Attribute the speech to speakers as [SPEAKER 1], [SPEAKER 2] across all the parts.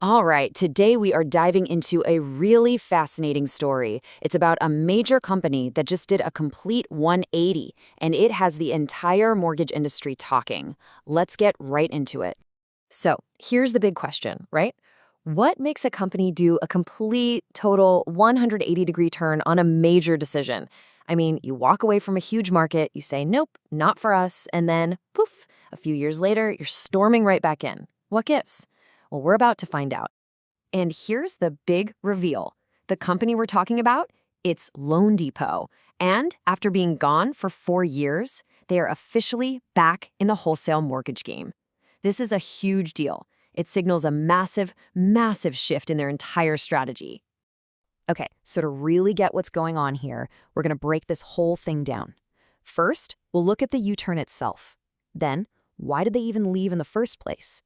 [SPEAKER 1] All right, today we are diving into a really fascinating story. It's about a major company that just did a complete 180, and it has the entire mortgage industry talking. Let's get right into it.
[SPEAKER 2] So here's the big question, right? What makes a company do a complete, total 180-degree turn on a major decision? I mean, you walk away from a huge market, you say, nope, not for us, and then, poof, a few years later, you're storming right back in. What gives? Well, we're about to find out. And here's the big reveal. The company we're talking about, it's loanDepot. And after being gone for 4 years, they are officially back in the wholesale mortgage game. This is a huge deal. It signals a massive, massive shift in their entire strategy. Okay, so to really get what's going on here, we're going to break this whole thing down. First, we'll look at the U-turn itself. Then, why did they even leave in the first place?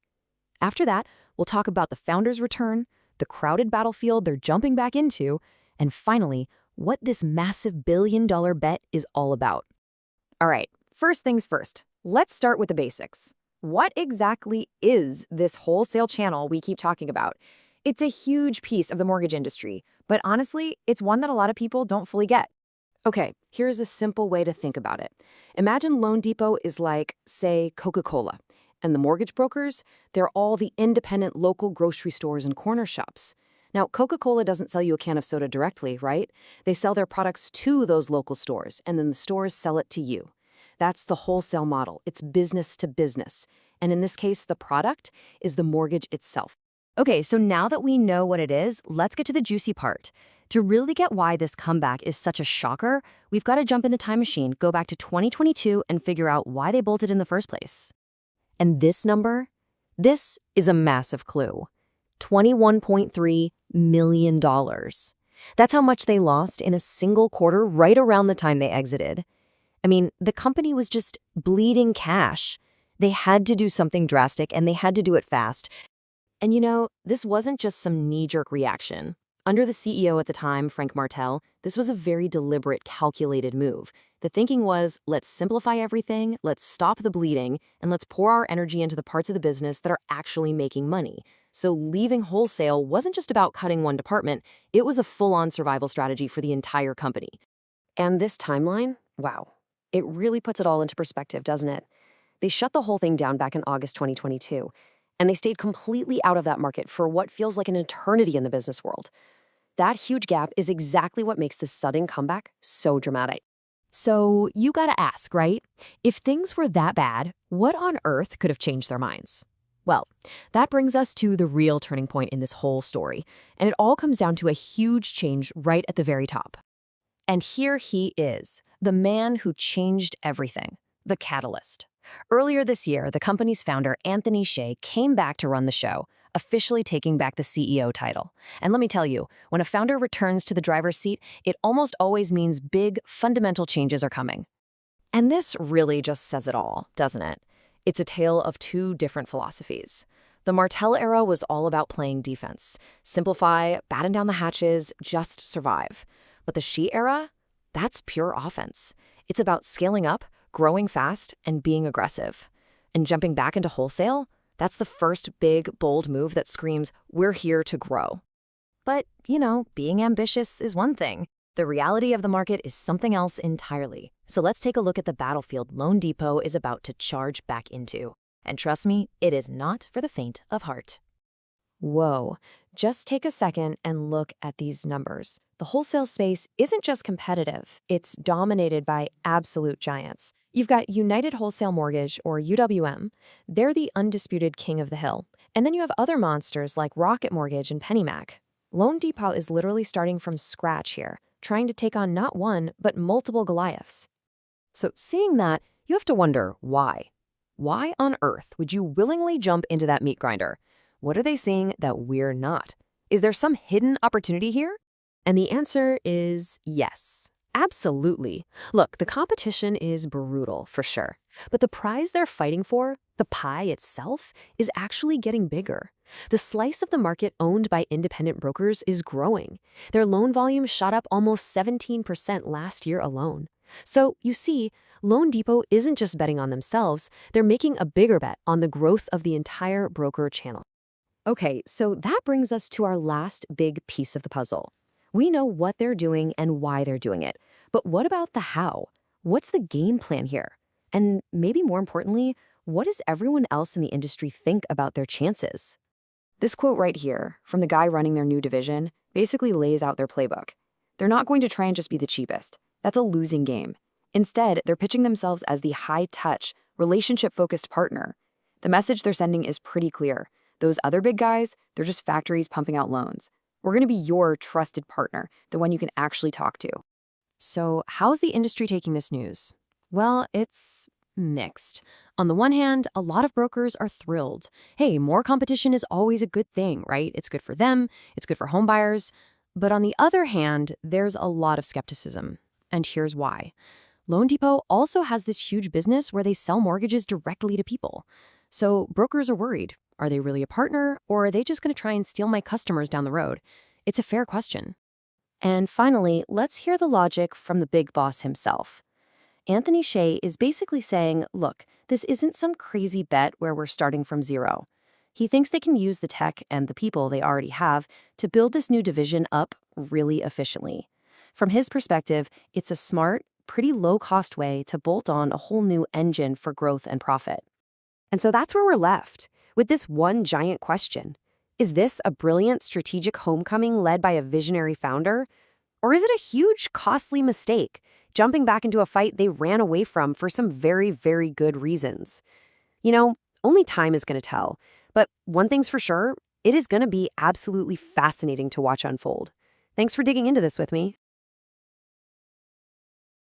[SPEAKER 2] After that, we'll talk about the founder's return, the crowded battlefield they're jumping back into, and finally, what this massive billion-dollar bet is all about. All right, first things first, let's start with the basics. What exactly is this wholesale channel we keep talking about? It's a huge piece of the mortgage industry, but honestly, it's one that a lot of people don't fully get. Okay, here's a simple way to think about it. Imagine loanDepot is like, say, Coca-Cola. And the mortgage brokers, they're all the independent local grocery stores and corner shops. Now, Coca-Cola doesn't sell you a can of soda directly, right? They sell their products to those local stores, and then the stores sell it to you. That's the wholesale model. It's business to business. And in this case, the product is the mortgage itself. Okay, so now that we know what it is, let's get to the juicy part. To really get why this comeback is such a shocker, we've got to jump in the time machine, go back to 2022, and figure out why they bolted in the first place. And this number? This is a massive clue. $21.3 million. That's how much they lost in a single quarter right around the time they exited. I mean, the company was just bleeding cash. They had to do something drastic, and they had to do it fast. And you know, this wasn't just some knee-jerk reaction. Under the CEO at the time, Frank Martell, this was a very deliberate, calculated move. The thinking was, let's simplify everything, let's stop the bleeding, and let's pour our energy into the parts of the business that are actually making money. So leaving wholesale wasn't just about cutting one department, it was a full-on survival strategy for the entire company. And this timeline, wow, it really puts it all into perspective, doesn't it? They shut the whole thing down back in August 2022, and they stayed completely out of that market for what feels like an eternity in the business world. That huge gap is exactly what makes this sudden comeback so dramatic. So you gotta ask, right? If things were that bad, what on earth could have changed their minds? Well, that brings us to the real turning point in this whole story, and it all comes down to a huge change right at the very top. And here he is, the man who changed everything, the catalyst. Earlier this year, the company's founder, Anthony Shea, came back to run the show, officially taking back the CEO title. And let me tell you, when a founder returns to the driver's seat, it almost always means big, fundamental changes are coming. And this really just says it all, doesn't it? It's a tale of two different philosophies. The Martell era was all about playing defense. Simplify, batten down the hatches, just survive. But the Shea era? That's pure offense. It's about scaling up, growing fast, and being aggressive. And jumping back into wholesale? That's the first big, bold move that screams, we're here to grow. But, you know, being ambitious is one thing. The reality of the market is something else entirely. So let's take a look at the battlefield loanDepot is about to charge back into. And trust me, it is not for the faint of heart. Whoa, just take a second and look at these numbers. The wholesale space isn't just competitive, it's dominated by absolute giants. You've got United Wholesale Mortgage, or UWM. They're the undisputed king of the hill. And then you have other monsters like Rocket Mortgage and Pennymac. loanDepot is literally starting from scratch here, trying to take on not one, but multiple Goliaths. So seeing that, you have to wonder why. Why on earth would you willingly jump into that meat grinder? What are they seeing that we're not? Is there some hidden opportunity here? And the answer is yes. Absolutely. Look, the competition is brutal, for sure. But the prize they're fighting for, the pie itself, is actually getting bigger. The slice of the market owned by independent brokers is growing. Their loan volume shot up almost 17% last year alone. So, you see, loanDepot isn't just betting on themselves, they're making a bigger bet on the growth of the entire broker channel. Okay, so that brings us to our last big piece of the puzzle. We know what they're doing and why they're doing it. But what about the how? What's the game plan here? And maybe more importantly, what does everyone else in the industry think about their chances?
[SPEAKER 1] This quote right here, from the guy running their new division, basically lays out their playbook. They're not going to try and just be the cheapest. That's a losing game. Instead, they're pitching themselves as the high-touch, relationship-focused partner. The message they're sending is pretty clear. Those other big guys, they're just factories pumping out loans. We're going to be your trusted partner, the one you can actually talk to.
[SPEAKER 2] So, how's the industry taking this news? Well, it's mixed. On the one hand, a lot of brokers are thrilled. Hey, more competition is always a good thing, right? It's good for them, it's good for home buyers. But on the other hand, there's a lot of skepticism. And here's why. loanDepot also has this huge business where they sell mortgages directly to people. So brokers are worried. Are they really a partner, or are they just going to try and steal my customers down the road? It's a fair question. And finally, let's hear the logic from the big boss himself. Anthony Shea is basically saying, look, this isn't some crazy bet where we're starting from zero. He thinks they can use the tech and the people they already have to build this new division up really efficiently. From his perspective, it's a smart, pretty low-cost way to bolt on a whole new engine for growth and profit. And so that's where we're left, with this one giant question. Is this a brilliant strategic homecoming led by a visionary founder? Or is it a huge, costly mistake, jumping back into a fight they ran away from for some very, very good reasons? You know, only time is going to tell. But one thing's for sure, it is going to be absolutely fascinating to watch unfold. Thanks for digging into this with me.